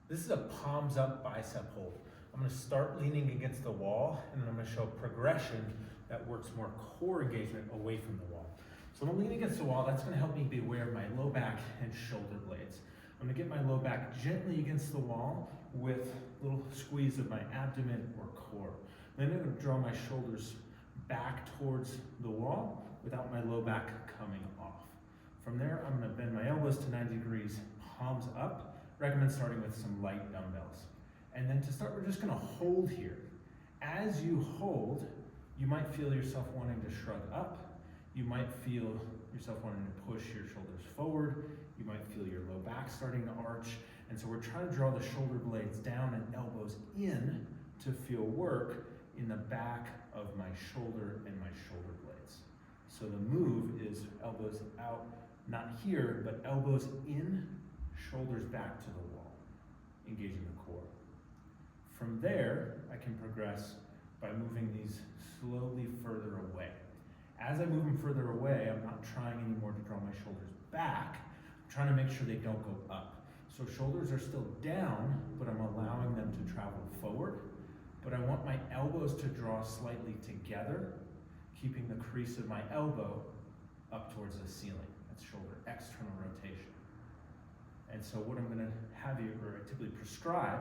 This is a palms up bicep hold. I'm gonna start leaning against the wall, and then I'm gonna show progression that works more core engagement away from the wall. So I'm gonna lean against the wall. That's gonna help me be aware of my low back and shoulder blades. I'm gonna get my low back gently against the wall with a little squeeze of my abdomen or core. Then I'm gonna draw my shoulders back towards the wall without my low back coming off. From there, I'm gonna bend my elbows to 90 degrees, palms up. Recommend starting with some light dumbbells. And then to start, we're just gonna hold here. As you hold, you might feel yourself wanting to shrug up. You might feel yourself wanting to push your shoulders forward. You might feel your low back starting to arch. And so we're trying to draw the shoulder blades down and elbows in to feel work in the back of my shoulder and my shoulder blades. So the move is elbows out, not here, but elbows in, shoulders back to the wall, engaging the core. From there, I can progress by moving these slowly further away. As I move them further away, I'm not trying anymore to draw my shoulders back. I'm trying to make sure they don't go up. So shoulders are still down, but I'm allowing them to travel forward. But I want my elbows to draw slightly together, keeping the crease of my elbow up towards the ceiling. That's shoulder external rotation. And so what I'm gonna have you, or I typically prescribe,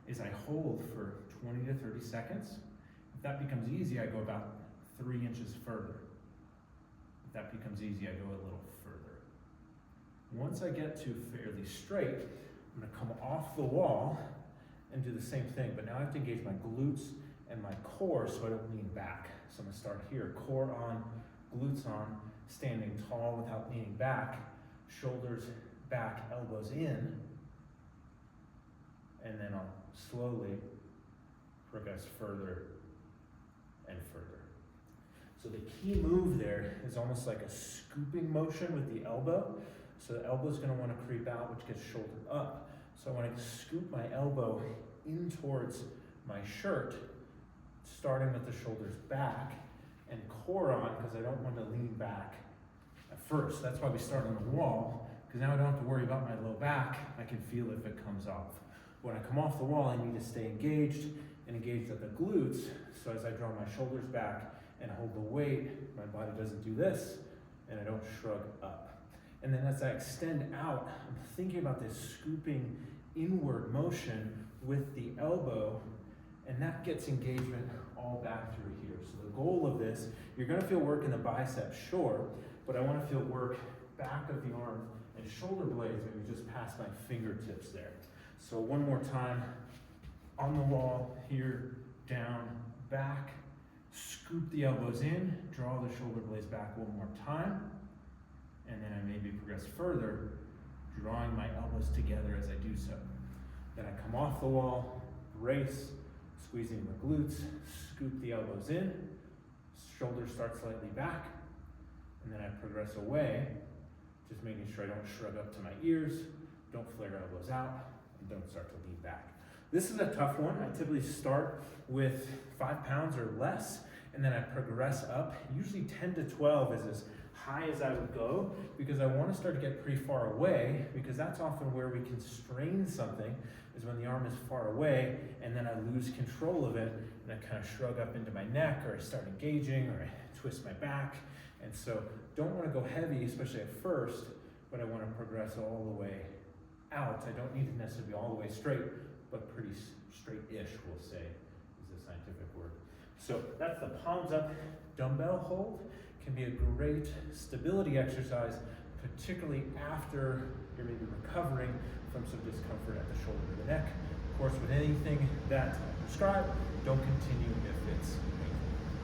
is I hold for 20 to 30 seconds. If that becomes easy, I go about 3 inches further. If that becomes easy, I go a little further. Once I get to fairly straight, I'm gonna come off the wall and do the same thing, but now I have to engage my glutes and my core so I don't lean back. So I'm gonna start here, core on, glutes on, standing tall without leaning back, shoulders back, elbows in, and then I'll slowly progress further and further. So the key move there is almost like a scooping motion with the elbow. So the elbow's gonna wanna creep out, which gets shouldered up. So I wanna scoop my elbow in towards my shirt, starting with the shoulders back and core on, because I don't want to lean back at first. That's why we start on the wall, because now I don't have to worry about my low back. I can feel if it comes off. When I come off the wall, I need to stay engaged and engaged at the glutes. So as I draw my shoulders back and hold the weight, my body doesn't do this, and I don't shrug up. And then as I extend out, I'm thinking about this scooping inward motion with the elbow, and that gets engagement all back through here. So the goal of this, you're gonna feel work in the biceps, sure, but I wanna feel work back of the arm and shoulder blades, maybe just past my fingertips there. So one more time, on the wall, here, down, back, scoop the elbows in, draw the shoulder blades back one more time, and then I maybe progress further, drawing my elbows together as I do so. Then I come off the wall, brace, squeezing the glutes, scoop the elbows in, shoulders start slightly back, and then I progress away, just making sure I don't shrug up to my ears, don't flare elbows out, and don't start to lean back. This is a tough one. I typically start with 5 pounds or less, and then I progress up. Usually 10 to 12 is as high as I would go, because I want to start to get pretty far away, because that's often where we can strain something, is when the arm is far away, and then I lose control of it, and I kind of shrug up into my neck, or I start engaging, or I twist my back. And so don't want to go heavy, especially at first, but I want to progress all the way out. I don't need to necessarily be all the way straight, but pretty straight-ish, we'll say, is the scientific word. So that's the palms up dumbbell hold. Can be a great stability exercise, particularly after you're maybe recovering from some discomfort at the shoulder or the neck. Of course, with anything that I prescribe, don't continue if it's